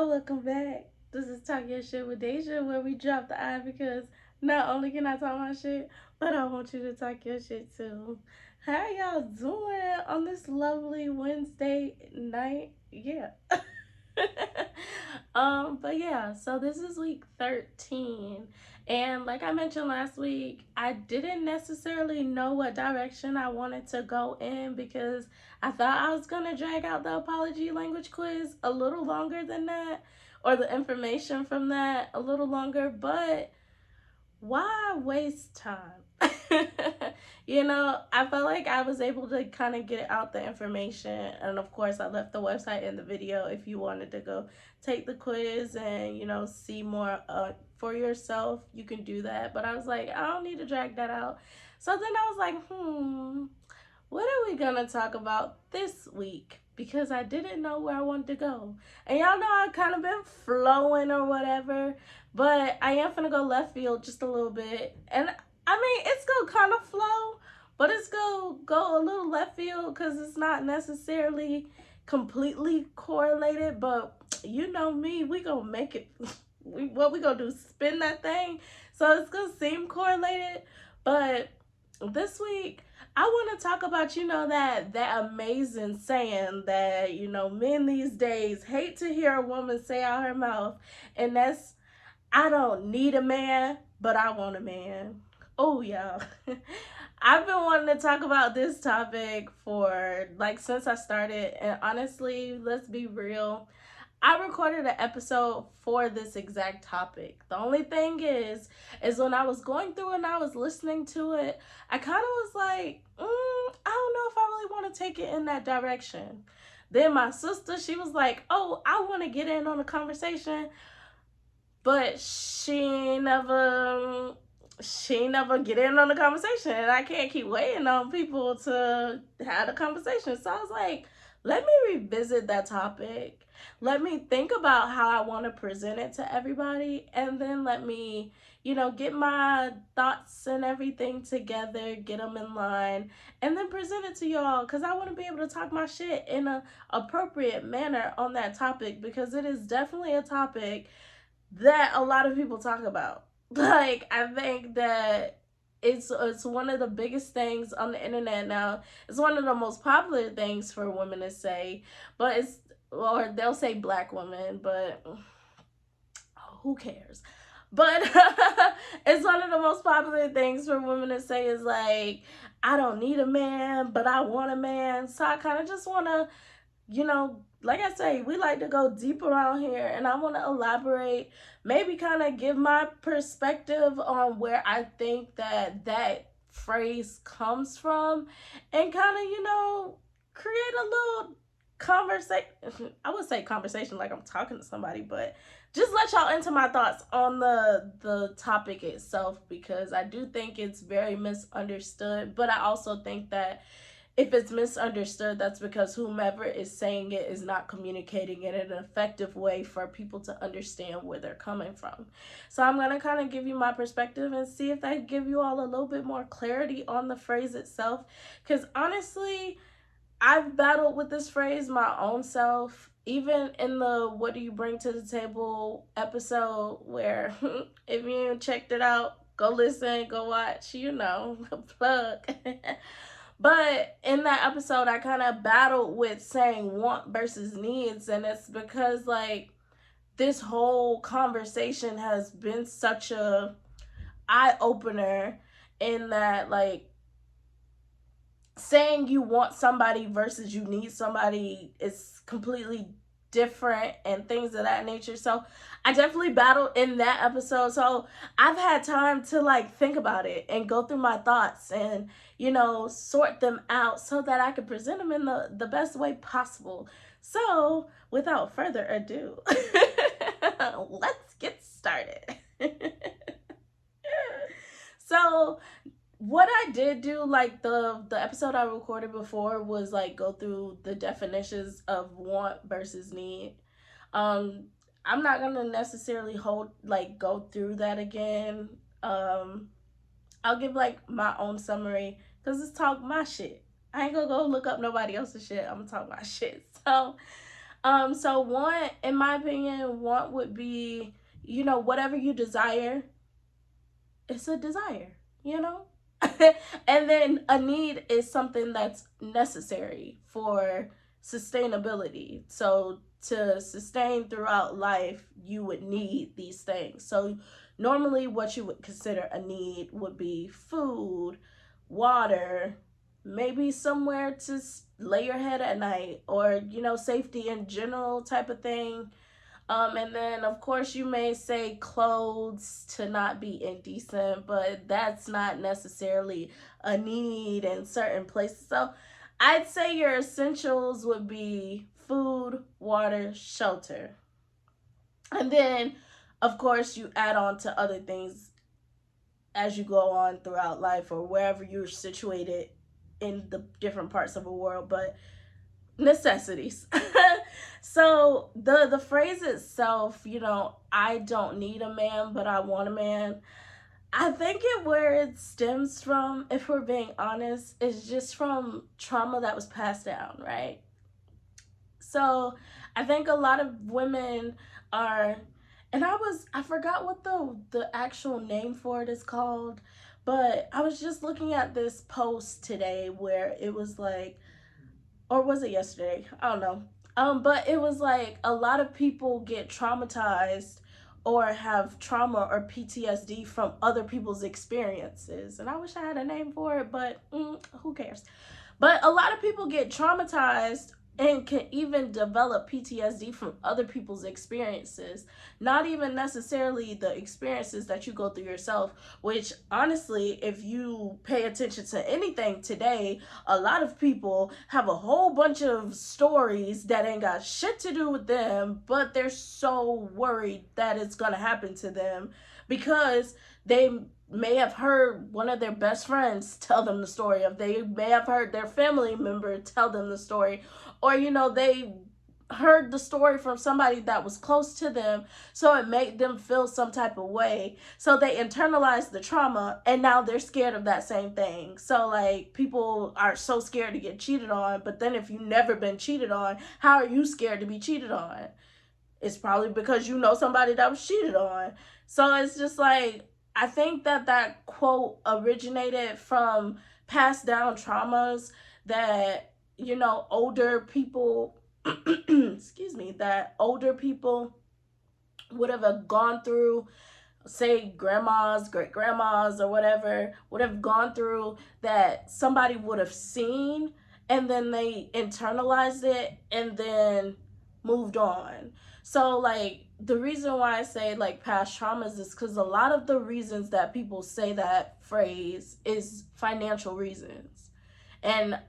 Welcome back. This is Talk Your Shit with Deja, where we drop the I because not only can I talk my shit, but I want you to talk your shit too. How y'all doing on this lovely Wednesday night? Yeah. But yeah, so this is week 13. And like I mentioned last week, I didn't necessarily know what direction I wanted to go in because I thought I was gonna drag out the apology language quiz a little longer than that, or the information from that a little longer, but why waste time? I felt like I was able to kind of get out the information. And of course, I left the website in the video if you wanted to go take the quiz and, see more for yourself. You can do that. But I was like, I don't need to drag that out. So then I was like, what are we gonna talk about this week? Because I didn't know where I wanted to go. And y'all know I kind of been flowing or whatever, but I am gonna go left field just a little bit. And I mean, it's gonna kind of flow, but it's gonna go a little left field because it's not necessarily completely correlated. But you know me, we gonna make it. What we gonna do? Spin that thing, so it's gonna seem correlated. But this week I want to talk about, that amazing saying that, men these days hate to hear a woman say out her mouth, and that's, I don't need a man, but I want a man. Oh, yeah. I've been wanting to talk about this topic for like since I started, and honestly, let's be real, I recorded an episode for this exact topic. The only thing is when I was going through and I was listening to it, I kind of was like, I don't know if I really want to take it in that direction. Then my sister, she was like, oh, I want to get in on the conversation, but she never get in on the conversation, and I can't keep waiting on people to have the conversation. So I was like, let me revisit that topic. Let me think about how I want to present it to everybody, and then let me, get my thoughts and everything together, get them in line, and then present it to y'all because I want to be able to talk my shit in a appropriate manner on that topic, because it is definitely a topic that a lot of people talk about. Like, I think that it's one of the biggest things on the internet now. It's one of the most popular things for women to say, but or they'll say black women, but who cares? But it's one of the most popular things for women to say is like, I don't need a man, but I want a man. So I kind of just want to, like I say, we like to go deep around here, and I want to elaborate, maybe kind of give my perspective on where I think that phrase comes from, and kind of, create a little conversation. I would say conversation like I'm talking to somebody, but just let y'all into my thoughts on the topic itself, because I do think it's very misunderstood, but I also think that if it's misunderstood, that's because whomever is saying it is not communicating it in an effective way for people to understand where they're coming from. So I'm going to kind of give you my perspective and see if I give you all a little bit more clarity on the phrase itself. Because honestly, I've battled with this phrase my own self, even in the What Do You Bring to the Table episode, where if you checked it out, go listen, go watch, plug. But in that episode, I kind of battled with saying want versus needs. And it's because, like, this whole conversation has been such a eye opener, in that, like, saying you want somebody versus you need somebody is completely different, and things of that nature. So I definitely battled in that episode. So I've had time to like think about it and go through my thoughts and, sort them out so that I can present them in the best way possible. So without further ado, let's get started. So what I did do, like the episode I recorded before, was like go through the definitions of want versus need. Um, I'm not gonna necessarily go through that again. I'll give like my own summary because it's talk my shit. I ain't gonna go look up nobody else's shit. I'm gonna talk my shit. So So want, in my opinion, want would be, whatever you desire, it's a desire, you know? And then a need is something that's necessary for sustainability. So to sustain throughout life, you would need these things. So normally what you would consider a need would be food, water, maybe somewhere to lay your head at night, or safety in general type of thing. And then of course you may say clothes to not be indecent, but that's not necessarily a need in certain places. So I'd say your essentials would be food, water, shelter. And then of course you add on to other things as you go on throughout life or wherever you're situated in the different parts of the world. But necessities. So the phrase itself, I don't need a man, but I want a man. I think where it stems from, if we're being honest, is just from trauma that was passed down, right? So I think a lot of women are, and I forgot what the actual name for it is called, but I was just looking at this post today where it was like, or was it yesterday? I don't know. But it was like a lot of people get traumatized or have trauma or PTSD from other people's experiences. And I wish I had a name for it, but who cares? But a lot of people get traumatized and can even develop PTSD from other people's experiences, not even necessarily the experiences that you go through yourself, which honestly, if you pay attention to anything today, a lot of people have a whole bunch of stories that ain't got shit to do with them, but they're so worried that it's gonna happen to them because they may have heard one of their best friends tell them the story, of they may have heard their family member tell them the story, or they heard the story from somebody that was close to them, so it made them feel some type of way, so they internalized the trauma and now they're scared of that same thing. So like people are so scared to get cheated on, but then if you've never been cheated on, how are you scared to be cheated on? It's probably because you know somebody that was cheated on. So it's just like, I think that quote originated from passed down traumas that, older people, excuse me, that older people would have gone through, say grandmas, great grandmas, or whatever, would have gone through, that somebody would have seen, and then they internalized it and then moved on. So like the reason why I say like past traumas is because a lot of the reasons that people say that phrase is financial reasons, and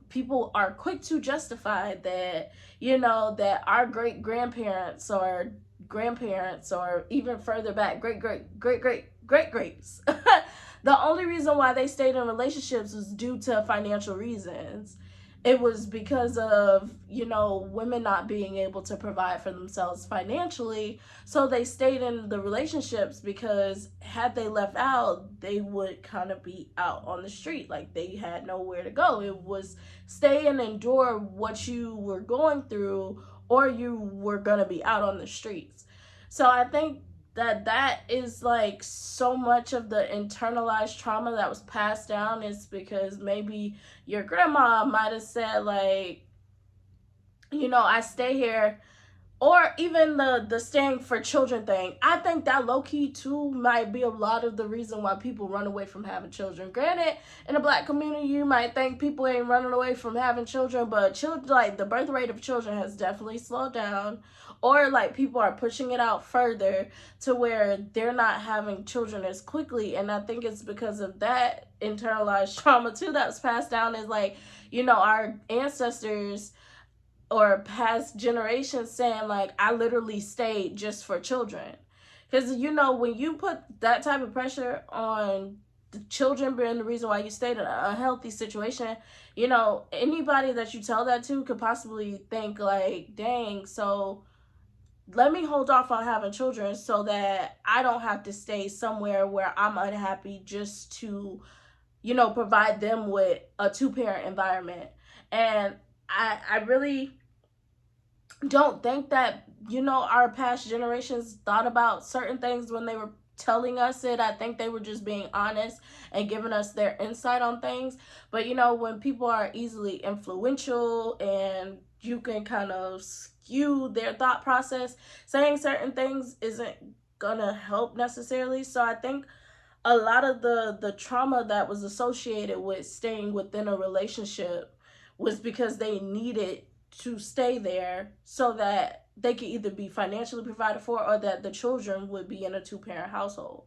people are quick to justify that, that our great grandparents or grandparents, or even further back, great greats, the only reason why they stayed in relationships was due to financial reasons. It was because of, women not being able to provide for themselves financially, so they stayed in the relationships, because had they left out, they would kind of be out on the street, like they had nowhere to go. It was stay and endure what you were going through, or you were gonna be out on the streets. So I think that is like so much of the internalized trauma that was passed down, is because maybe your grandma might have said like, I stay here, or even the staying for children thing. I think that low-key too might be a lot of the reason why people run away from having children. Granted, in the Black community you might think people ain't running away from having children, but children, like the birth rate of children has definitely slowed down, or like people are pushing it out further to where they're not having children as quickly. And I think it's because of that internalized trauma too that's passed down, is like, our ancestors or past generations saying like, I literally stayed just for children. Because when you put that type of pressure on the children being the reason why you stayed in a healthy situation, anybody that you tell that to could possibly think like, dang, so let me hold off on having children so that I don't have to stay somewhere where I'm unhappy, just to provide them with a two-parent environment. And I really don't think that, our past generations thought about certain things when they were telling us it. I think they were just being honest and giving us their insight on things. But when people are easily influential and you can kind of skew their thought process, saying certain things isn't gonna help necessarily. So I think a lot of the trauma that was associated with staying within a relationship was because they needed to stay there so that they could either be financially provided for or that the children would be in a two-parent household.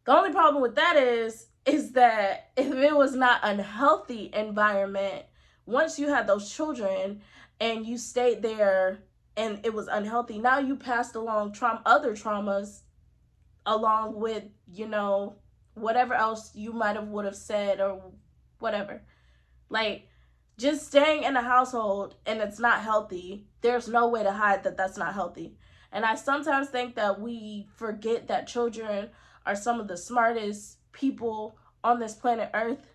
The only problem with that is that if it was not a unhealthy environment, once you had those children and you stayed there and it was unhealthy, now you passed along other traumas along with, whatever else you might have would have said or whatever. Like, just staying in a household and it's not healthy, there's no way to hide that that's not healthy. And I sometimes think that we forget that children are some of the smartest people on this planet Earth.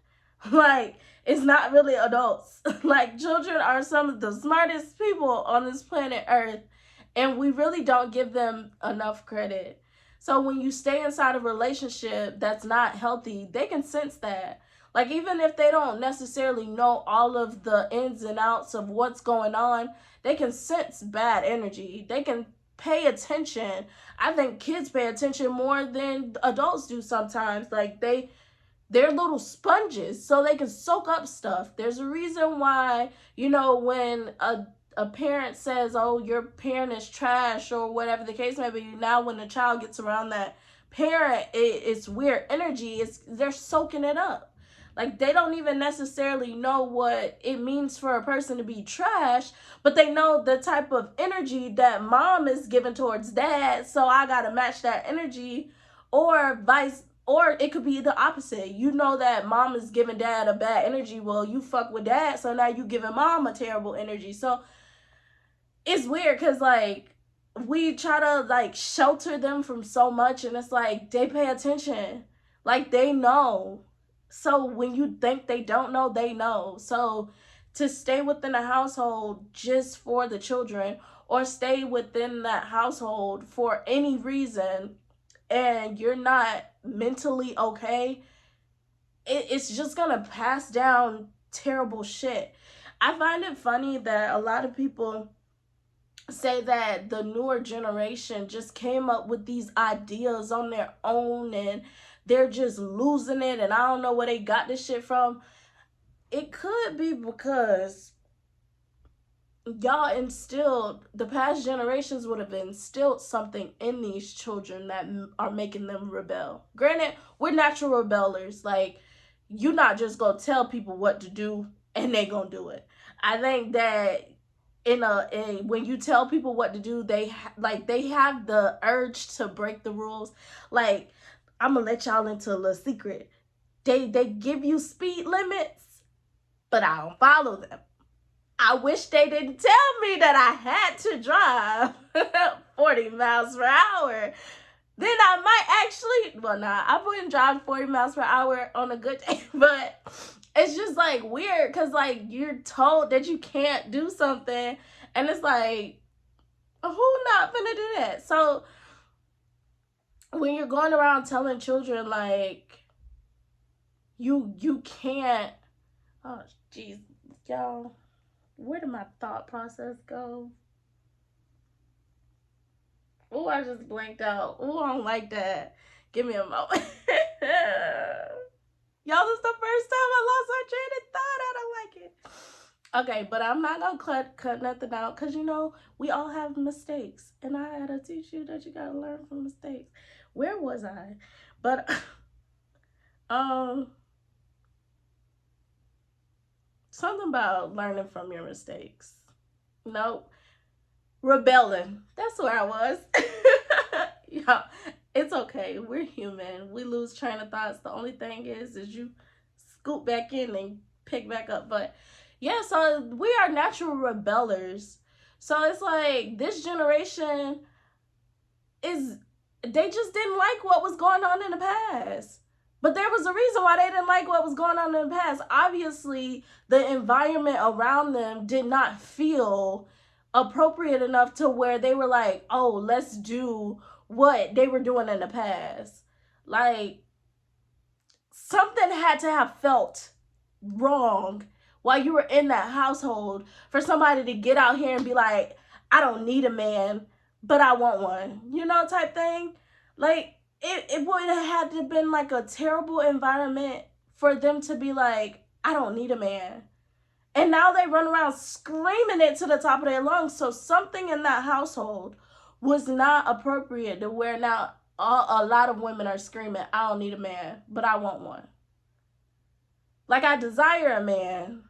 Like, it's not really adults. Like, children are some of the smartest people on this planet Earth, and we really don't give them enough credit. So when you stay inside a relationship that's not healthy, they can sense that. Like, even if they don't necessarily know all of the ins and outs of what's going on, they can sense bad energy. They can pay attention. I think kids pay attention more than adults do sometimes. Like, they're little sponges, so they can soak up stuff. There's a reason why, when a parent says, oh, your parent is trash or whatever the case may be, now when the child gets around that parent, it's weird energy. They're soaking it up. Like, they don't even necessarily know what it means for a person to be trash, but they know the type of energy that mom is giving towards dad, so I gotta match that energy, or it could be the opposite. You know that mom is giving dad a bad energy, well, you fuck with dad, so now you giving mom a terrible energy. So it's weird because, like, we try to, like, shelter them from so much, and it's like they pay attention. Like, they know. So when you think they don't know, they know. So to stay within a household just for the children, or stay within that household for any reason, and you're not mentally okay, it's just gonna pass down terrible shit. I find it funny that a lot of people say that the newer generation just came up with these ideas on their own and they're just losing it and I don't know where they got this shit from. It could be because the past generations would have instilled something in these children that are making them rebel. Granted, we're natural rebellers. Like, you're not just gonna tell people what to do and they gonna do it. I think that when you tell people what to do, they have the urge to break the rules. Like, I'm gonna let y'all into a little secret. They give you speed limits, but I don't follow them. I wish they didn't tell me that I had to drive 40 miles per hour. Then I might actually, I wouldn't drive 40 miles per hour on a good day, but it's just, like, weird because, like, you're told that you can't do something, and it's like, who not gonna do that? So when you're going around telling children, like, you can't, oh, jeez, y'all, where did my thought process go? Oh, I just blanked out. Oh, I don't like that. Give me a moment. Y'all, this is the first time I lost my train of thought. I don't like it. Okay, but I'm not gonna cut nothing out because, we all have mistakes. And I had to teach you that you gotta learn from mistakes. Where was I? But, something about learning from your mistakes. Nope. Rebelling. That's where I was. Yeah, it's okay. We're human. We lose train of thoughts. The only thing is you scoop back in and pick back up. But yeah, so we are natural rebellers. So it's like this generation they just didn't like what was going on in the past. But there was a reason why they didn't like what was going on in the past. Obviously, the environment around them did not feel appropriate enough to where they were like, oh, let's do what they were doing in the past. Like, something had to have felt wrong while you were in that household for somebody to get out here and be like, I don't need a man, but I want one, you know, type thing. Like, it would have had to been like a terrible environment for them to be like, I don't need a man. And now they run around screaming it to the top of their lungs. So something in that household was not appropriate to where now a lot of women are screaming, I don't need a man, but I want one. Like, I desire a man,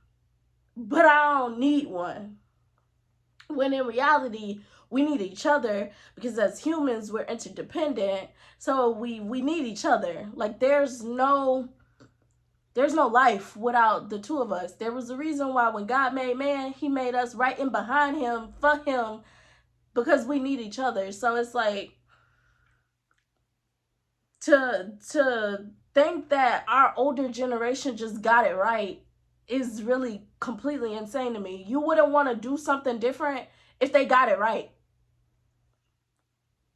but I don't need one. When in reality, we need each other because as humans, we're interdependent. So we need each other. Like, there's no life without the two of us. There was a reason why when God made man, he made us right in behind him for him because we need each other. So it's like, to think that our older generation just got it right is really completely insane to me. You wouldn't want to do something different if they got it right.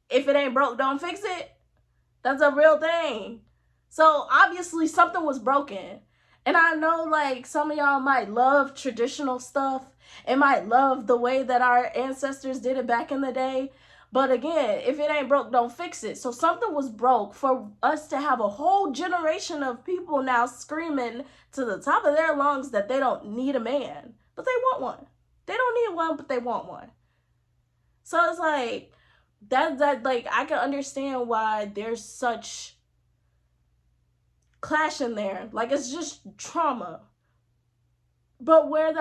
If it ain't broke, don't fix it. That's a real thing. So obviously something was broken. And I know like some of y'all might love traditional stuff and might love the way that our ancestors did it back in the day. But again, if it ain't broke, don't fix it. So something was broke for us to have a whole generation of people now screaming to the top of their lungs that they don't need a man, but they want one. They don't need one, but they want one. So it's like, that like, I can understand why there's such clash in there. Like, it's just trauma. But where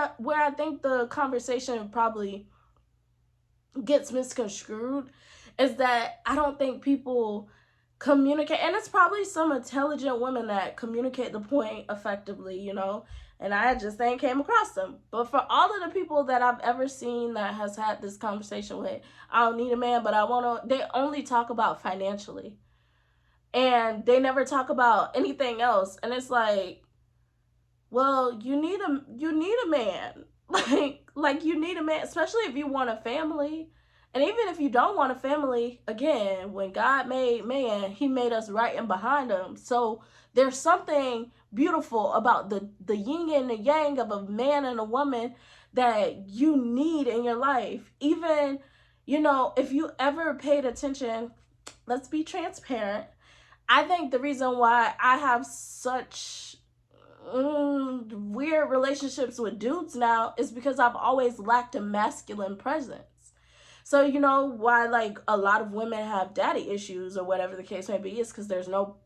I think the conversation probably gets misconstrued is that I don't think people communicate, and it's probably some intelligent women that communicate the point effectively, you know, and I just ain't came across them. But for all of the people that I've ever seen that has had this conversation with, I don't need a man, but I want to, they only talk about financially. And they never talk about anything else. And it's like, well, you need a man. Like you need a man, especially if you want a family. And even if you don't want a family, again, when God made man, he made us right in behind him. So there's something beautiful about the yin and the yang of a man and a woman that you need in your life. Even, you know, if you ever paid attention, let's be transparent. I think the reason why I have such weird relationships with dudes now is because I've always lacked a masculine presence. So, you know, why like a lot of women have daddy issues or whatever the case may be is because there's no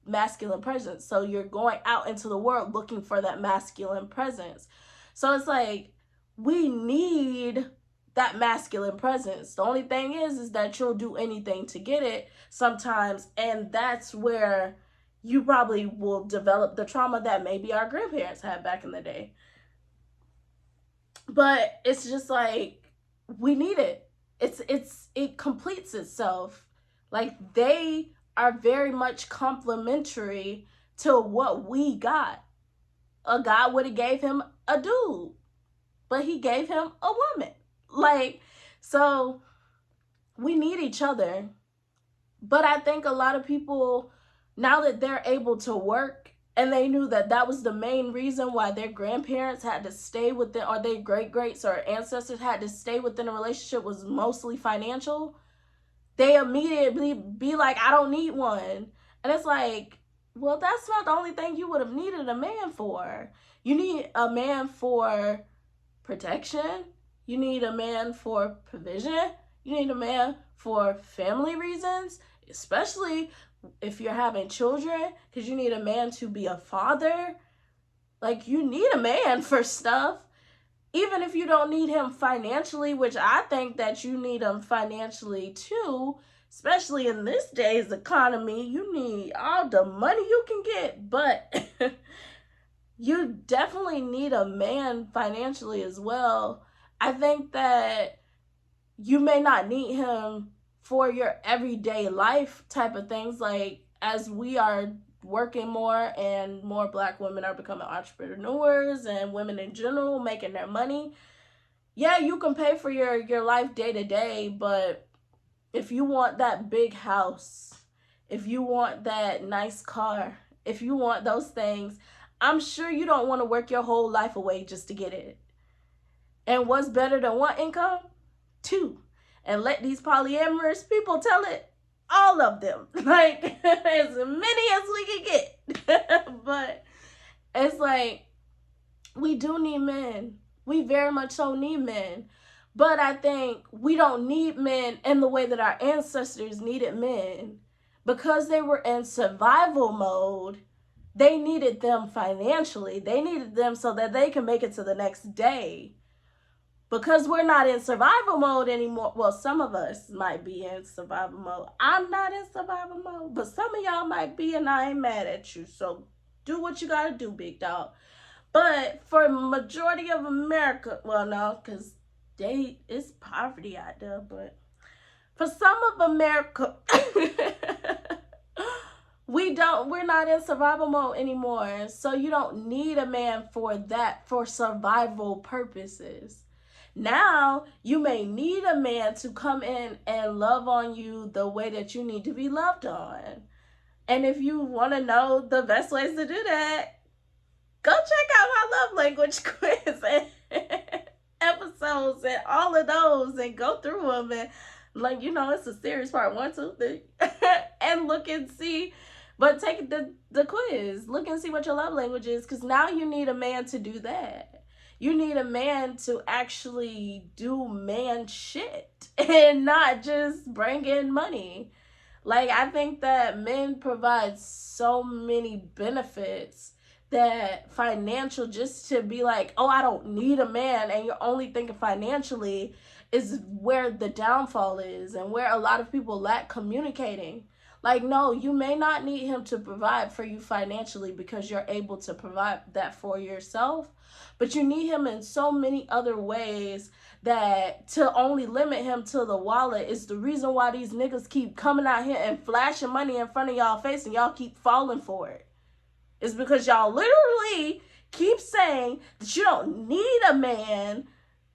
masculine presence. So you're going out into the world looking for that masculine presence. So it's like, we need that masculine presence. The only thing is that you'll do anything to get it sometimes. And that's where you probably will develop the trauma that maybe our grandparents had back in the day. But it's just like, we need it. It completes itself. Like, they are very much complementary to what we got. A God would have gave him a dude, but he gave him a woman. Like, so we need each other. But I think a lot of people, now that they're able to work, and they knew that that was the main reason why their grandparents had to stay within, or their great-greats or ancestors had to stay within a relationship, was mostly financial, they immediately be like, I don't need one. And it's like, well, that's not the only thing you would have needed a man for. You need a man for protection. You need a man for provision. You need a man for family reasons, especially if you're having children, because you need a man to be a father. Like, you need a man for stuff. Even if you don't need him financially, which I think that you need him financially too, especially in this day's economy, you need all the money you can get. But you definitely need a man financially as well. I think that you may not need him for your everyday life type of things. Like, as we are working more and more Black women are becoming entrepreneurs and women in general making their money, Yeah, you can pay for your life day to day, but if you want that big house, if you want that nice car, if you want those things, I'm sure you don't want to work your whole life away just to get it. And what's better than one income? Two. And let these polyamorous people tell it, all of them. Like, as many as we can get. But it's like, we do need men. We very much so need men. But I think we don't need men in the way that our ancestors needed men. Because they were in survival mode, they needed them financially. They needed them so that they can make it to the next day. Because we're not in survival mode anymore. Well, some of us might be in survival mode. I'm not in survival mode, but some of y'all might be, and I ain't mad at you. So do what you gotta do, big dog. But for majority of America, well, no, because it's poverty out there, but for some of America, we're not in survival mode anymore. So you don't need a man for that, for survival purposes. Now, you may need a man to come in and love on you the way that you need to be loved on. And if you want to know the best ways to do that, go check out my love language quiz and episodes and all of those and go through them. And, like, it's a series part 1, 2, 3. And look and see. But take the quiz. Look and see what your love language is, because now you need a man to do that. You need a man to actually do man shit and not just bring in money. Like, I think that men provide so many benefits that financial, just to be like, oh, I don't need a man, and you're only thinking financially, is where the downfall is and where a lot of people lack communicating. Like, no, you may not need him to provide for you financially because you're able to provide that for yourself. But you need him in so many other ways that to only limit him to the wallet is the reason why these niggas keep coming out here and flashing money in front of y'all face and y'all keep falling for it. It's because y'all literally keep saying that you don't need a man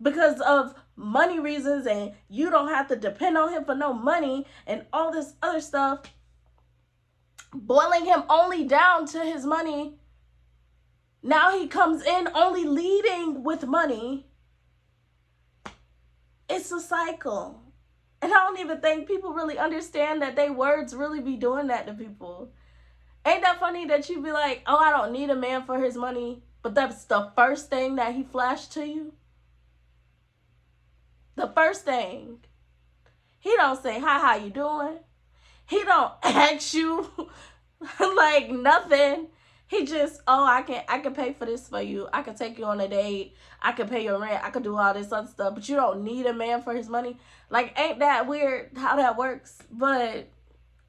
because of money reasons and you don't have to depend on him for no money and all this other stuff, boiling him only down to his money. Now he comes in only leading with money. It's a cycle. And I don't even think people really understand that they words really be doing that to people. Ain't that funny that you be like, oh, I don't need a man for his money, but that's the first thing that he flashed to you? The first thing. He don't say, hi, how you doing? He don't ask you like nothing. He just, oh, I can pay for this for you. I can take you on a date. I can pay your rent. I can do all this other stuff. But you don't need a man for his money. Like, ain't that weird how that works? But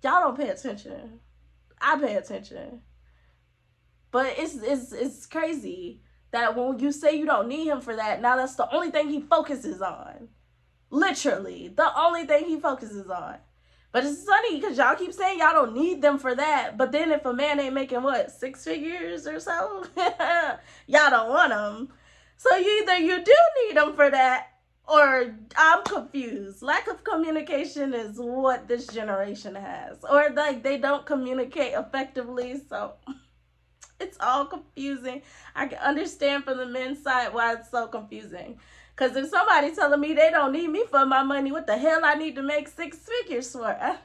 y'all don't pay attention. I pay attention. But it's crazy that when you say you don't need him for that, now that's the only thing he focuses on. Literally, the only thing he focuses on. But it's funny because y'all keep saying y'all don't need them for that. But then if a man ain't making, 6 figures or so, y'all don't want them. So either you do need them for that, or I'm confused. Lack of communication is what this generation has. Or like they don't communicate effectively. So it's all confusing. I can understand from the men's side why it's so confusing. Because if somebody's telling me they don't need me for my money, what the hell I need to make 6 figures for?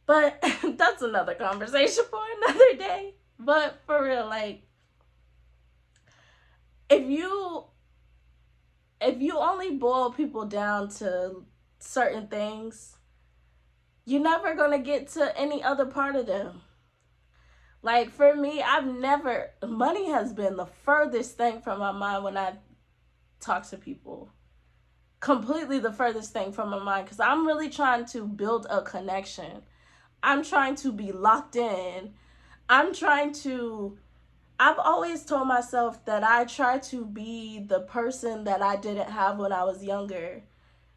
But that's another conversation for another day. But for real, like, if you only boil people down to certain things, you're never going to get to any other part of them. Like, for me, money has been the furthest thing from my mind when I talk to people. Completely the furthest thing from my mind, because I'm really trying to build a connection. I'm trying to be locked in. I've always told myself that I try to be the person that I didn't have when I was younger.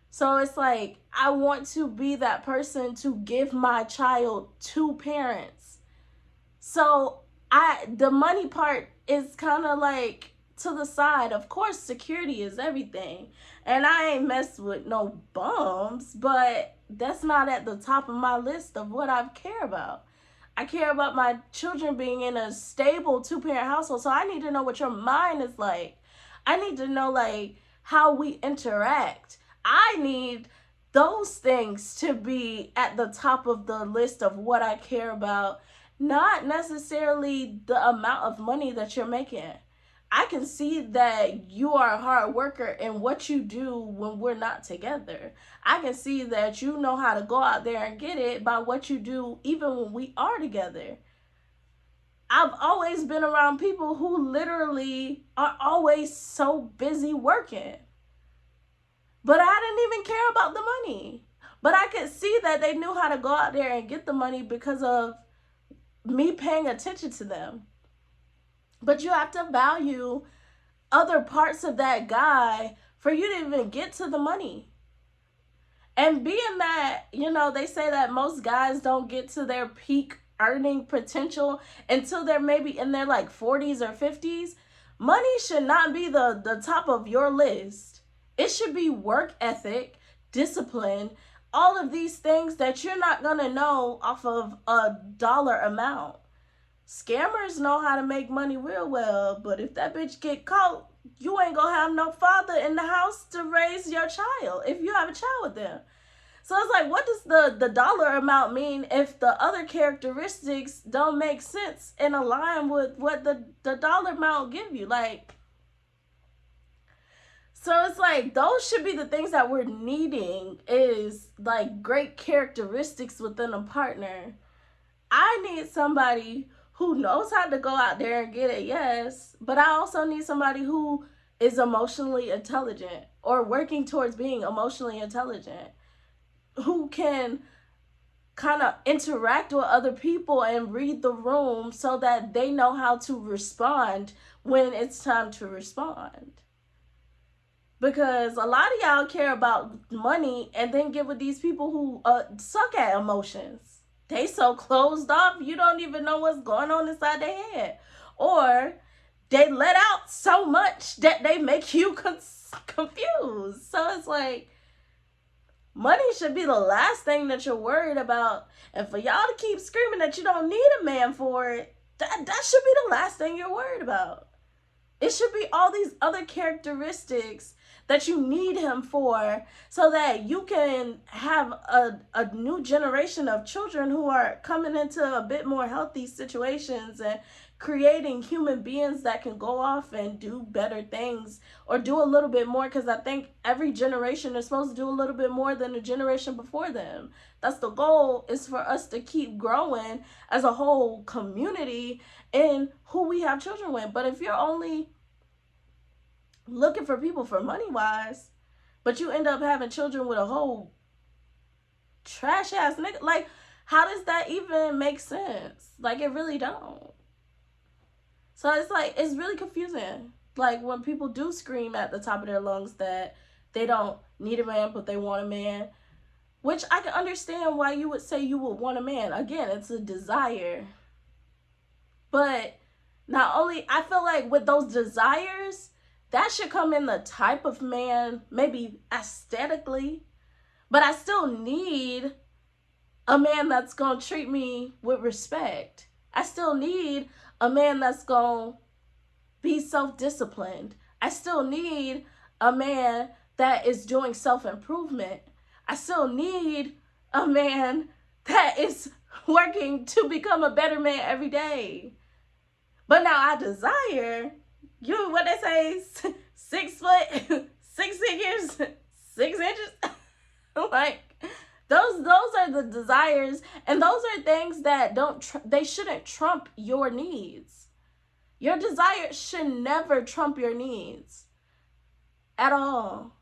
So it's like, I want to be that person to give my child 2 parents. So the money part is kind of like to the side. Of course, security is everything. And I ain't messed with no bums, but that's not at the top of my list of what I care about. I care about my children being in a stable two-parent household. So I need to know what your mind is like. I need to know, like, how we interact. I need those things to be at the top of the list of what I care about, not necessarily the amount of money that you're making. I can see that you are a hard worker in what you do when we're not together. I can see that you know how to go out there and get it by what you do even when we are together. I've always been around people who literally are always so busy working. But I didn't even care about the money. But I could see that they knew how to go out there and get the money because of me paying attention to them. But you have to value other parts of that guy for you to even get to the money. And being that, they say that most guys don't get to their peak earning potential until they're maybe in their like 40s or 50s, money should not be the top of your list. It should be work ethic, discipline, all of these things that you're not going to know off of a dollar amount. Scammers know how to make money real well, but if that bitch get caught, you ain't gonna have no father in the house to raise your child if you have a child with them. So it's like, what does the dollar amount mean if the other characteristics don't make sense and align with what the dollar amount give you? Like, so it's like, those should be the things that we're needing, is like great characteristics within a partner. I need somebody who knows how to go out there and get it, yes, but I also need somebody who is emotionally intelligent or working towards being emotionally intelligent, who can kind of interact with other people and read the room so that they know how to respond when it's time to respond. Because a lot of y'all care about money and then get with these people who suck at emotions. They so closed off, you don't even know what's going on inside their head. Or they let out so much that they make you confused. So it's like, money should be the last thing that you're worried about. And for y'all to keep screaming that you don't need a man for it, that should be the last thing you're worried about. It should be all these other characteristics that you need him for, so that you can have a new generation of children who are coming into a bit more healthy situations and creating human beings that can go off and do better things or do a little bit more. Because I think every generation is supposed to do a little bit more than the generation before them. That's the goal, is for us to keep growing as a whole community in who we have children with. But if you're only looking for people for money wise, but you end up having children with a whole trash ass nigga, like, how does that even make sense? Like, it really don't. So it's like, it's really confusing. Like, when people do scream at the top of their lungs that they don't need a man, but they want a man, which I can understand why you would say you would want a man. Again, it's a desire. But not only, I feel like with those desires, that should come in the type of man, maybe aesthetically, but I still need a man that's going to treat me with respect. I still need a man that's going to be self-disciplined. I still need a man that is doing self-improvement. I still need a man that is working to become a better man every day. But now I desire, what they say, 6 foot, 6 figures, 6 inches. Like, those are the desires, and those are things that they shouldn't trump your needs. Your desire should never trump your needs at all.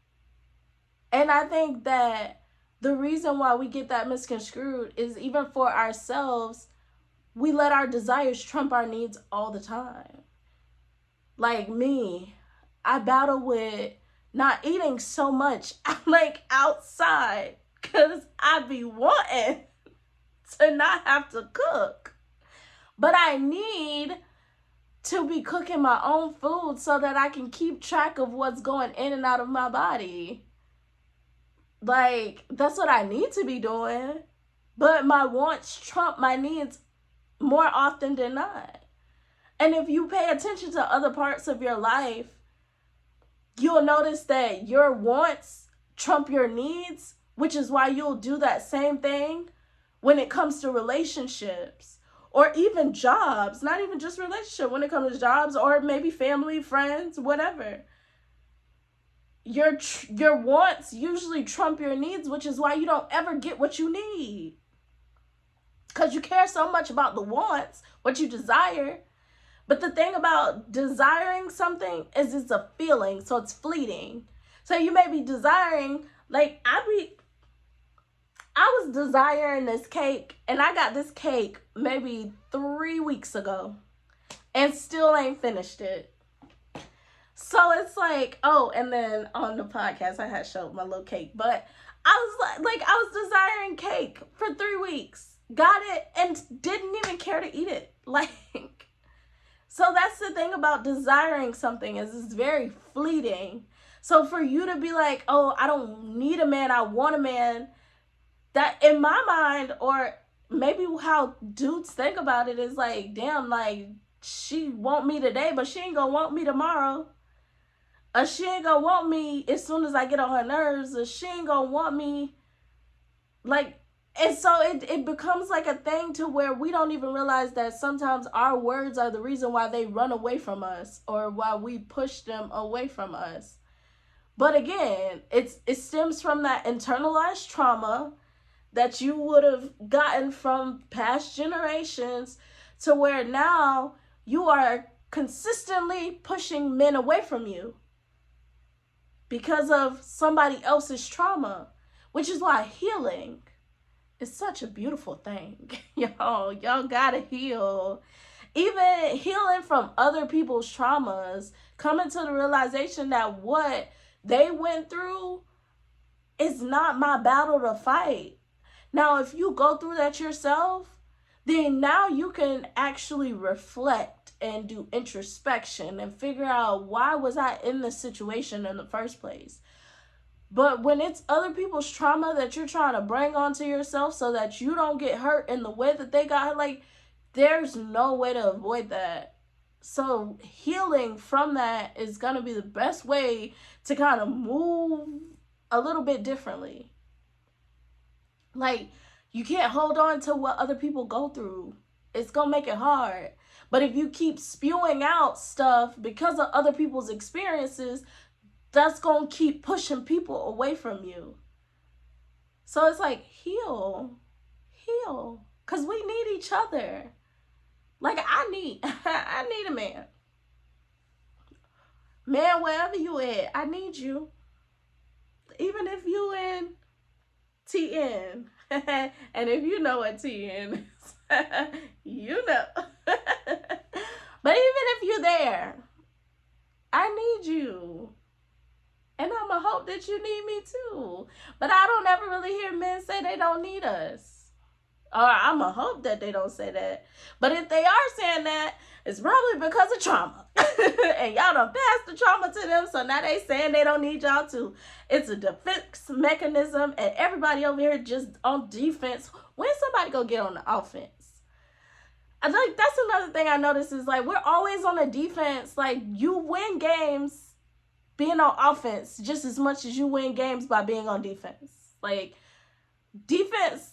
And I think that the reason why we get that misconstrued is, even for ourselves, we let our desires trump our needs all the time. Like me, I battle with not eating so much like outside, because I be wanting to not have to cook. But I need to be cooking my own food so that I can keep track of what's going in and out of my body. Like, that's what I need to be doing. But my wants trump my needs more often than not. And if you pay attention to other parts of your life, you'll notice that your wants trump your needs, which is why you'll do that same thing when it comes to relationships or even jobs, not even just relationship, when it comes to jobs or maybe family, friends, whatever. Your wants usually trump your needs, which is why you don't ever get what you need. Because you care so much about the wants, what you desire. But the thing about desiring something is it's a feeling, so it's fleeting. So you may be desiring, like I was desiring this cake, and I got this cake maybe 3 weeks ago and still ain't finished it. So it's like, oh, and then on the podcast I had showed my little cake, but I was like I was desiring cake for 3 weeks. Got it and didn't even care to eat it. Like, so that's the thing about desiring something, is it's very fleeting. So for you to be like, oh, I don't need a man, I want a man, that in my mind, or maybe how dudes think about it, is like, damn, like, she want me today, but she ain't gonna want me tomorrow. Or she ain't gonna want me as soon as I get on her nerves, or she ain't gonna want me, like. And so it becomes like a thing to where we don't even realize that sometimes our words are the reason why they run away from us, or why we push them away from us. But again, it stems from that internalized trauma that you would have gotten from past generations, to where now you are consistently pushing men away from you because of somebody else's trauma, which is why healing, it's such a beautiful thing. Y'all gotta heal. Even healing from other people's traumas, coming to the realization that what they went through is not my battle to fight. Now, if you go through that yourself, then now you can actually reflect and do introspection and figure out, why was I in this situation in the first place? But when it's other people's trauma that you're trying to bring onto yourself so that you don't get hurt in the way that they got hurt, like, there's no way to avoid that. So healing from that is going to be the best way to kind of move a little bit differently. Like, you can't hold on to what other people go through. It's going to make it hard. But if you keep spewing out stuff because of other people's experiences, that's going to keep pushing people away from you. So it's like, heal. Because we need each other. Like, I need a man. Man, wherever you at, I need you. Even if you in TN. And if you know what TN is, you know. But even if you're there, I need you. And I'ma hope that you need me too. But I don't ever really hear men say they don't need us. Or I'ma hope that they don't say that. But if they are saying that, it's probably because of trauma. And y'all done passed the trauma to them, so now they saying they don't need y'all too. It's a defense mechanism, and everybody over here just on defense. When somebody go get on the offense? I like, that's another thing I noticed, is like, we're always on the defense. Like, you win games being on offense just as much as you win games by being on defense. Like, defense,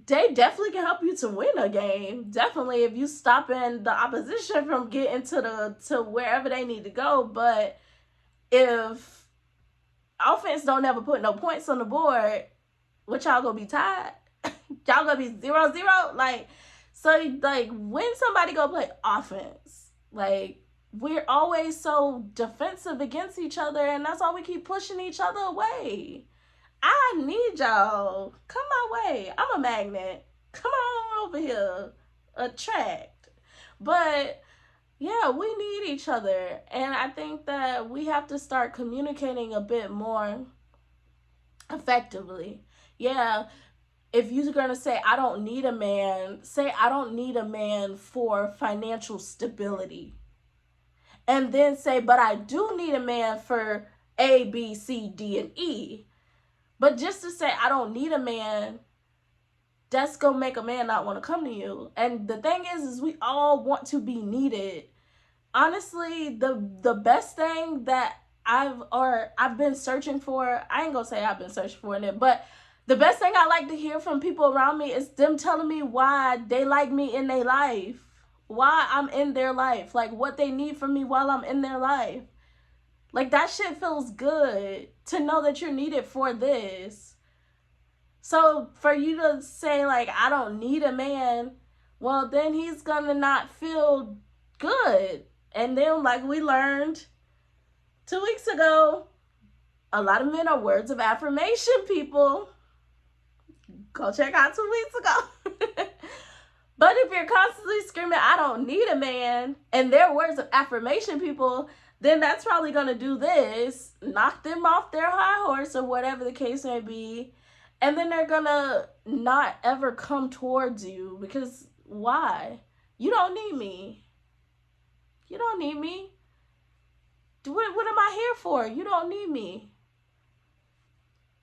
they definitely can help you to win a game. Definitely, if you stopping the opposition from getting to wherever they need to go. But if offense don't ever put no points on the board, what y'all gonna be tied? Y'all gonna be 0-0? Like, so, like, when somebody go play offense, like, we're always so defensive against each other, and that's why we keep pushing each other away. I need y'all. Come my way. I'm a magnet. Come on over here. Attract. But yeah, we need each other. And I think that we have to start communicating a bit more effectively. Yeah, if you're going to say, I don't need a man, say, I don't need a man for financial stability. And then say, but I do need a man for A, B, C, D, and E. But just to say, I don't need a man, that's going to make a man not want to come to you. And the thing is we all want to be needed. Honestly, the best thing that I've been searching for, I ain't gonna say I've been searching for it, but the best thing I like to hear from people around me is them telling me why they like me in their life, why I'm in their life, like what they need from me while I'm in their life. Like, that shit feels good to know that you're needed for this. So for you to say, like, I don't need a man, well, then he's gonna not feel good. And then, like we learned 2 weeks ago, a lot of men are words of affirmation people. Go check out 2 weeks ago. But if you're constantly screaming, I don't need a man, and they're words of affirmation people, then that's probably going to do this, knock them off their high horse or whatever the case may be. And then they're going to not ever come towards you, because why? You don't need me. You don't need me. What am I here for? You don't need me.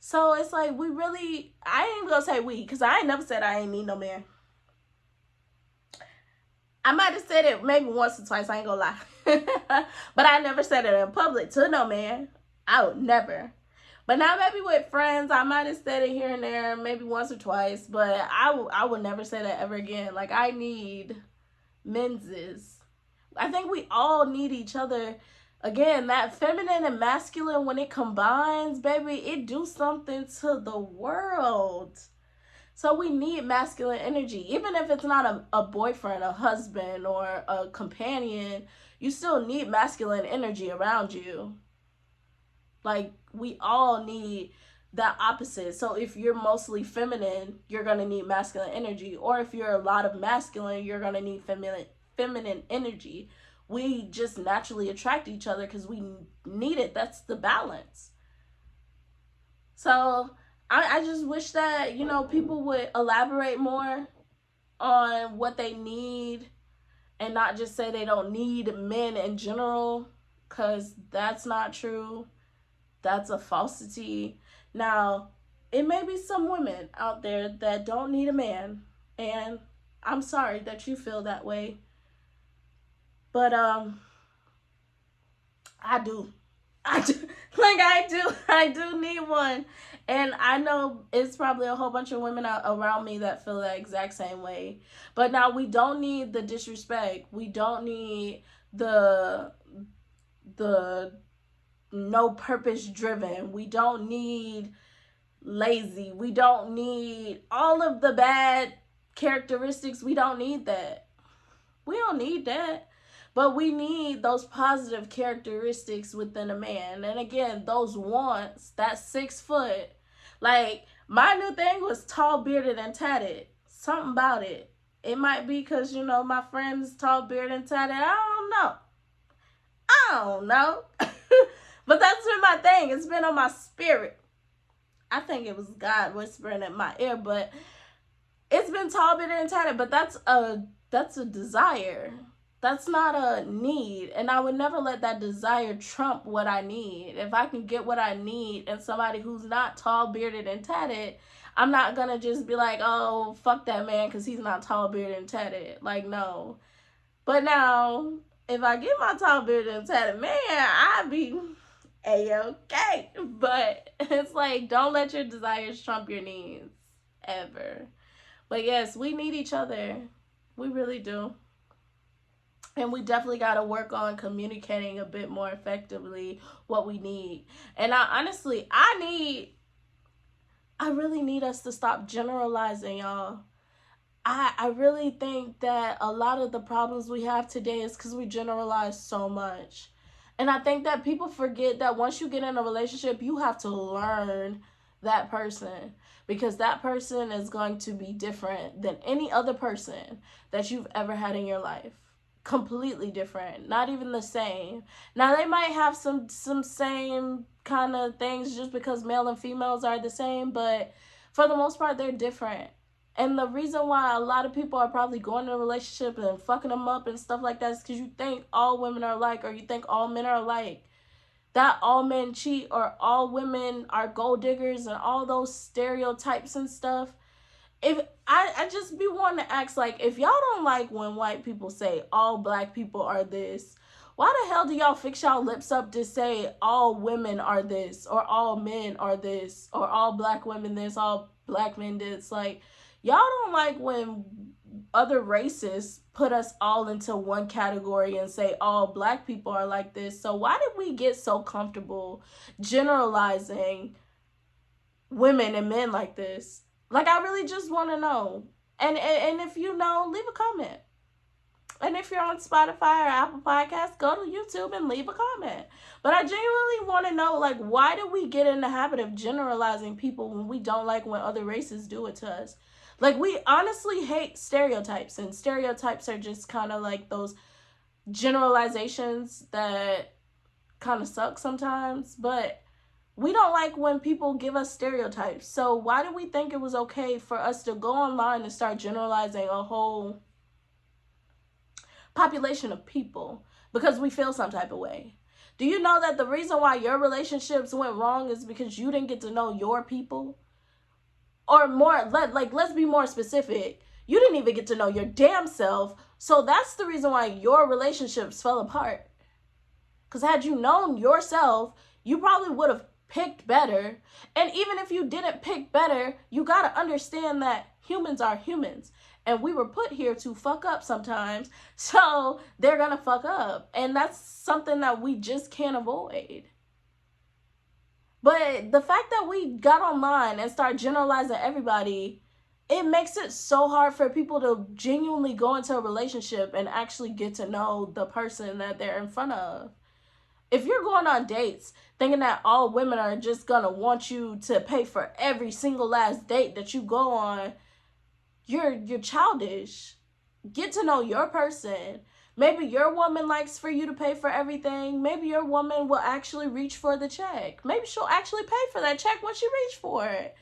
So it's like, I ain't gonna say we, because I ain't never said I ain't need no man. I might have said it maybe once or twice, I ain't gonna lie. But I never said it in public to no man. I would never. But now maybe with friends, I might have said it here and there, maybe once or twice. But I would never say that ever again. Like, I need menses. I think we all need each other. Again, that feminine and masculine, when it combines, baby, it do something to the world. So we need masculine energy. Even if it's not a boyfriend, a husband, or a companion, you still need masculine energy around you. Like, we all need that opposite. So if you're mostly feminine, you're going to need masculine energy. Or if you're a lot of masculine, you're going to need feminine energy. We just naturally attract each other because we need it. That's the balance. So I just wish that, people would elaborate more on what they need and not just say they don't need men in general, because that's not true. That's a falsity. Now, it may be some women out there that don't need a man, and I'm sorry that you feel that way. But I do. I do need one. And I know it's probably a whole bunch of women around me that feel the exact same way. But now, we don't need the disrespect. We don't need the no purpose driven. We don't need lazy. We don't need all of the bad characteristics. We don't need that. We don't need that. But we need those positive characteristics within a man. And again, those wants, that 6 foot. Like, my new thing was tall, bearded, and tatted. Something about it. It might be because, my friend's tall, bearded, and tatted. I don't know. But that's been my thing. It's been on my spirit. I think it was God whispering in my ear, but it's been tall, bearded, and tatted. But that's a desire. That's not a need. And I would never let that desire trump what I need. If I can get what I need and somebody who's not tall, bearded, and tatted, I'm not going to just be like, oh, fuck that man because he's not tall, bearded, and tatted. Like, no. But now, if I get my tall, bearded, and tatted man, I'd be A-okay. But it's like, don't let your desires trump your needs. Ever. But yes, we need each other. We really do. And we definitely got to work on communicating a bit more effectively what we need. And I really need us to stop generalizing, y'all. I really think that a lot of the problems we have today is because we generalize so much. And I think that people forget that once you get in a relationship, you have to learn that person, because that person is going to be different than any other person that you've ever had in your life. Completely different, not even the same. Now, they might have some same kind of things just because male and females are the same, but For the most part, they're different. And the reason why a lot of people are probably going in a relationship and fucking them up and stuff like that is because you think all women are alike, or you think all men are alike. That all men cheat or all women are gold diggers and all those stereotypes and stuff. If I just be wanting to ask, like, if y'all don't like when white people say all black people are this, why the hell do y'all fix y'all lips up to say all women are this, or all men are this, or all black women this, all black men this? Like, y'all don't like when other races put us all into one category and say all black people are like this. So why did we get so comfortable generalizing women and men like this? Like, I really just want to know. And if you know, leave a comment. And if you're on Spotify or Apple Podcasts, go to YouTube and leave a comment. But I genuinely want to know, like, why do we get in the habit of generalizing people when we don't like when other races do it to us? Like, we honestly hate stereotypes, and stereotypes are just kind of like those generalizations that kind of suck sometimes, but we don't like when people give us stereotypes. So why do we think it was okay for us to go online and start generalizing a whole population of people because we feel some type of way? Do you know that the reason why your relationships went wrong is because you didn't get to know your people? Or more, let's be more specific. You didn't even get to know your damn self. So that's the reason why your relationships fell apart. Because had you known yourself, you probably would have picked better. And even if you didn't pick better, you got to understand that humans are humans. And we were put here to fuck up sometimes. So they're going to fuck up. And that's something that we just can't avoid. But the fact that we got online and start generalizing everybody, it makes it so hard for people to genuinely go into a relationship and actually get to know the person that they're in front of. If you're going on dates thinking that all women are just gonna want you to pay for every single last date that you go on, you're childish. Get to know your person. Maybe your woman likes for you to pay for everything. Maybe your woman will actually reach for the check. Maybe she'll actually pay for that check when she reach for it.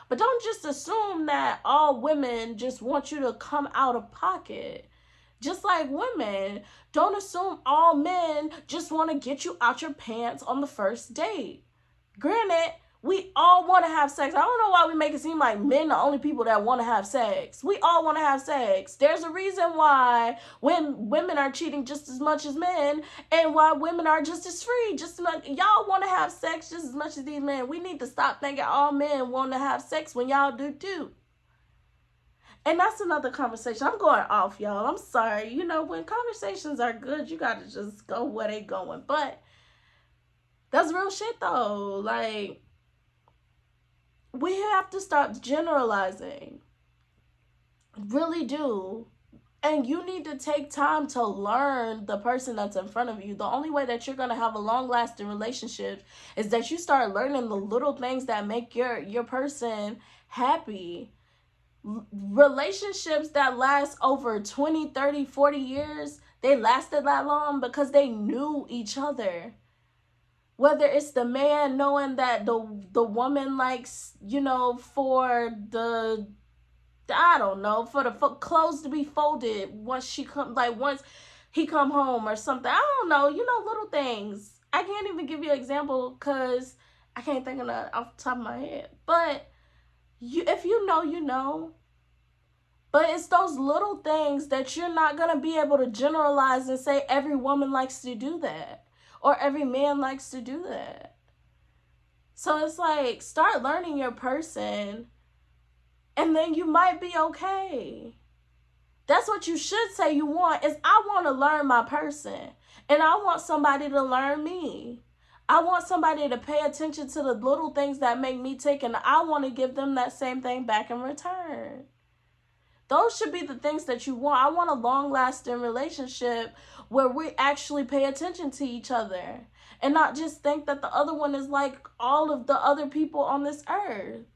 But don't just assume that all women just want you to come out of pocket. Just like women, don't assume all men just want to get you out your pants on the first date. Granted, we all want to have sex. I don't know why we make it seem like men are the only people that want to have sex. We all want to have sex. There's a reason why when women are cheating just as much as men, and why women are just as free. Just like y'all want to have sex just as much as these men. We need to stop thinking all men want to have sex when y'all do too. And that's another conversation. I'm going off, y'all. I'm sorry. You know, when conversations are good, you got to just go where they going. But that's real shit, though. Like, we have to stop generalizing. Really do. And you need to take time to learn the person that's in front of you. The only way that you're going to have a long-lasting relationship is that you start learning the little things that make your person happy. Relationships that last over 20, 30, 40 years, they lasted that long because they knew each other. Whether it's the man knowing that the woman likes, you know, for the, I don't know, for the clothes to be folded once he come home or something. I don't know, you know, little things. I can't even give you an example because I can't think of that off the top of my head. But if you know, you know. But it's those little things that you're not going to be able to generalize and say every woman likes to do that. Or every man likes to do that. So it's like, start learning your person. And then you might be okay. That's what you should say you want, is I want to learn my person. And I want somebody to learn me. I want somebody to pay attention to the little things that make me tick, and I want to give them that same thing back in return. Those should be the things that you want. I want a long-lasting relationship where we actually pay attention to each other and not just think that the other one is like all of the other people on this earth.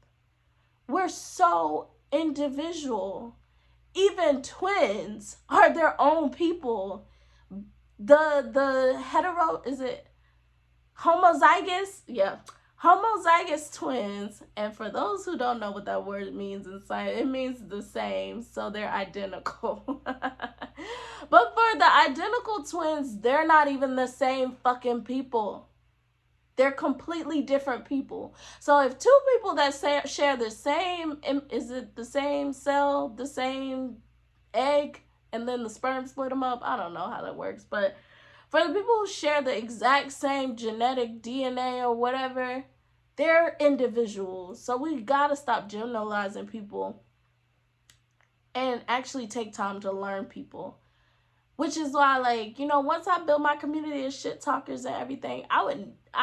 We're so individual. Even twins are their own people. The hetero, is it homozygous? Yeah. Homozygous twins, and for those who don't know what that word means in science, it means the same, so they're identical. But for the identical twins, they're not even the same fucking people. They're completely different people. So if two people that share the same, is it the same cell, the same egg, and then the sperm split them up? I don't know how that works, but for the people who share the exact same genetic DNA or whatever, they're individuals. So we gotta stop generalizing people and actually take time to learn people. Which is why, like, you know, once I build my community of shit talkers and everything, I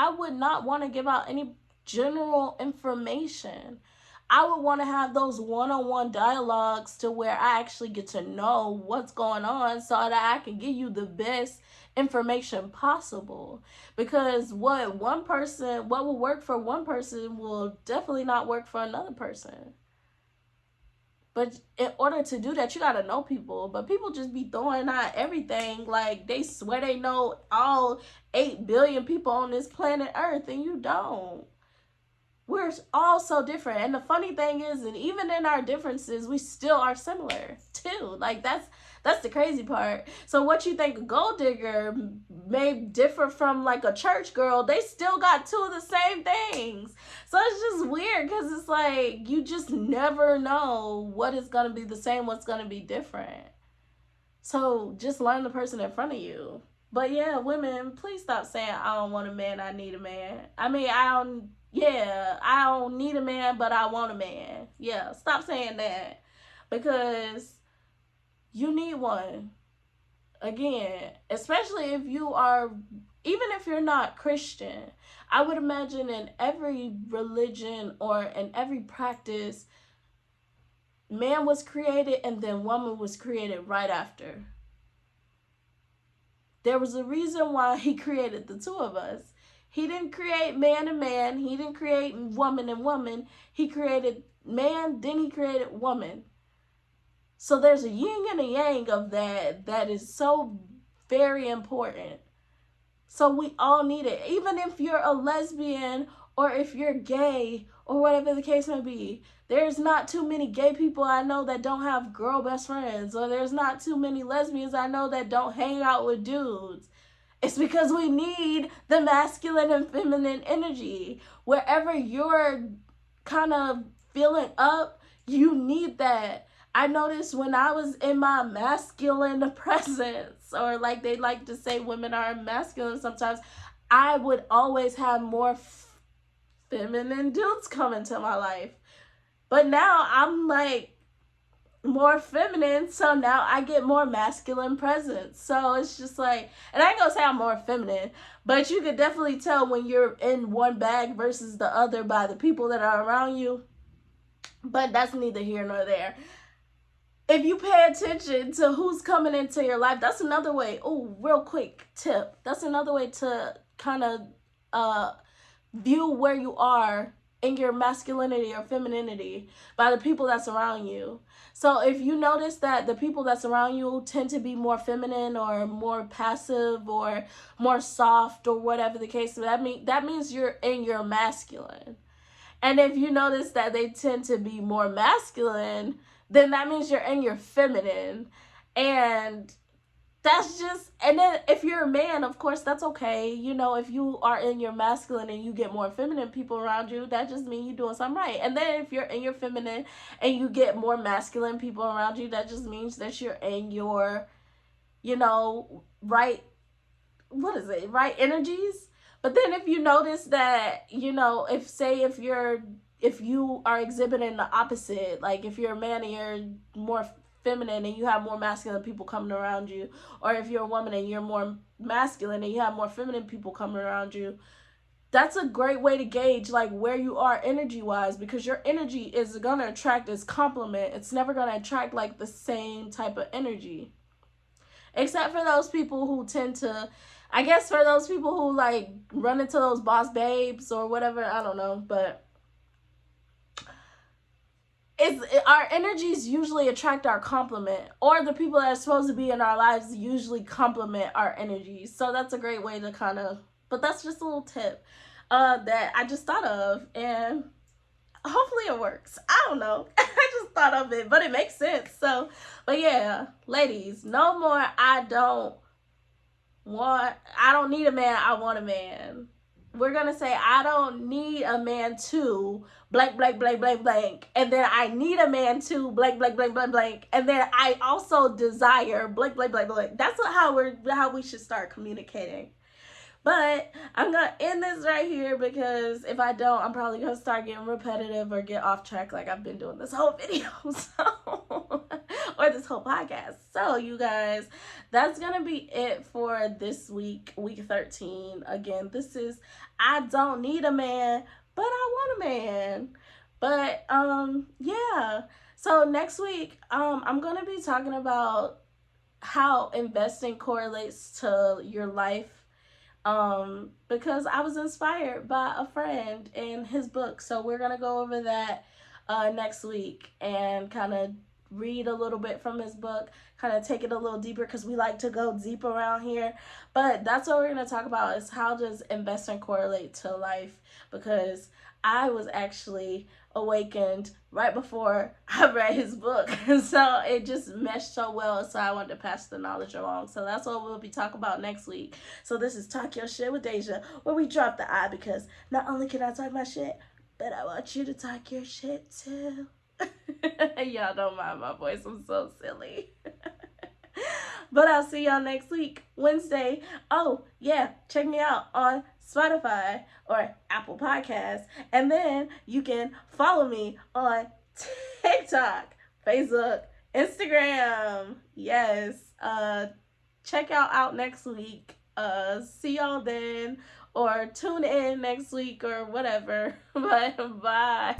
would not want to give out any general information. I would want to have those one-on-one dialogues to where I actually get to know what's going on so that I can give you the best information possible. Because what will work for one person will definitely not work for another person. But in order to do that, you gotta know people. But people just be throwing out everything like they swear they know all 8 billion people on this planet Earth, and you don't. We're all so different. And the funny thing is, and even in our differences, we still are similar too. Like that's the crazy part. So what you think a gold digger may differ from like a church girl, they still got two of the same things. So it's just weird because it's like you just never know what is going to be the same, what's going to be different. So just learn the person in front of you. But yeah, women, please stop saying I don't want a man, I need a man. I mean, I don't need a man, but I want a man. Yeah, stop saying that. Because you need one. Again, especially if you are, even if you're not Christian, I would imagine in every religion or in every practice, man was created and then woman was created right after. There was a reason why he created the two of us. He didn't create man and man. He didn't create woman and woman. He created man, then he created woman. So there's a yin and a yang of that is so very important. So we all need it. Even if you're a lesbian or if you're gay or whatever the case may be, there's not too many gay people I know that don't have girl best friends, or there's not too many lesbians I know that don't hang out with dudes. It's because we need the masculine and feminine energy. Wherever you're kind of feeling up, you need that. I noticed when I was in my masculine presence, or like they like to say women are masculine sometimes, I would always have more feminine dudes come into my life. But now I'm like more feminine, so now I get more masculine presence. So it's just like, and I ain't gonna say I'm more feminine, but you could definitely tell when you're in one bag versus the other by the people that are around you. But that's neither here nor there. If you pay attention to who's coming into your life, that's another way. Oh, real quick tip. That's another way to kind of view where you are in your masculinity or femininity by the people that surround you. So if you notice that the people that surround you tend to be more feminine or more passive or more soft or whatever the case, that means you're in your masculine. And if you notice that they tend to be more masculine, then that means you're in your feminine. And that's just, and then if you're a man, of course, that's okay. You know, if you are in your masculine and you get more feminine people around you, that just means you're doing something right. And then if you're in your feminine and you get more masculine people around you, that just means that you're in your, you know, right energies. But then if you notice that, you know, if you are exhibiting the opposite, like if you're a man and you're more feminine and you have more masculine people coming around you, or if you're a woman and you're more masculine and you have more feminine people coming around you, that's a great way to gauge like where you are energy wise, because your energy is going to attract its complement. It's never going to attract like the same type of energy, except for those people who tend to, I guess for those people who like run into those boss babes or whatever, I don't know, but our energies usually attract our complement, or the people that are supposed to be in our lives usually complement our energies. So that's a great way to kind of, but that's just a little tip. that I just thought of, and hopefully it works. I don't know. I just thought of it, but it makes sense. So, but yeah, ladies, no more I don't need a man, I want a man. We're gonna say I don't need a man to blank blank blank blank blank, and then I need a man to blank blank blank blank blank, and then I also desire blank blank blank blank. That's how we should start communicating. But I'm going to end this right here, because if I don't, I'm probably going to start getting repetitive or get off track like I've been doing this whole video. So, or this whole podcast. So, you guys, that's going to be it for this week 13. Again, this is I don't need a man, but I want a man. But, yeah. So, next week, I'm going to be talking about how investing correlates to your life, because I was inspired by a friend and his book. So we're going to go over that next week and kind of read a little bit from his book, kind of take it a little deeper, because we like to go deep around here. But that's what we're going to talk about, is how does investing correlate to life, because I was actually awakened right before I read his book. So it just meshed so well. So I wanted to pass the knowledge along. So that's what we'll be talking about next week. So this is Talk Your Shit with Deja, where we drop the I, because not only can I talk my shit, but I want you to talk your shit too. Y'all don't mind my voice. I'm so silly. But I'll see y'all next week, Wednesday. Oh, yeah, check me out on Spotify or Apple Podcasts. And then you can follow me on TikTok, Facebook, Instagram. Yes. Check out next week. See y'all then. Or tune in next week or whatever. Bye.